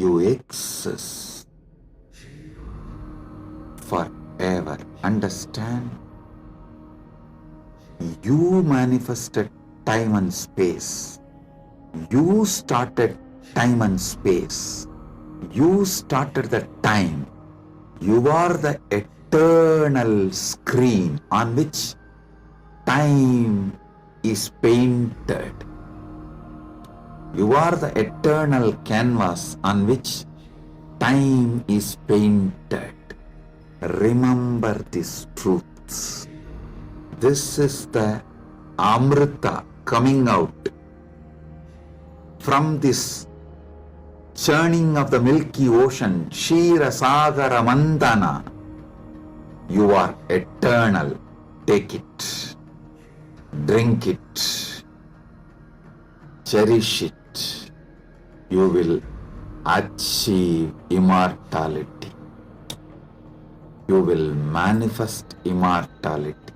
you exist forever. Understand? You manifested time and space. You started time and space. You started the time. You are the eternal screen on which time is painted. You are the eternal canvas on which time is painted. Remember these truths. This is the Amrita coming out from this churning of the Milky Ocean. Sheera Sagar Manthana. You are eternal. Take it. Drink it. Cherish it. You will achieve immortality. You will manifest immortality.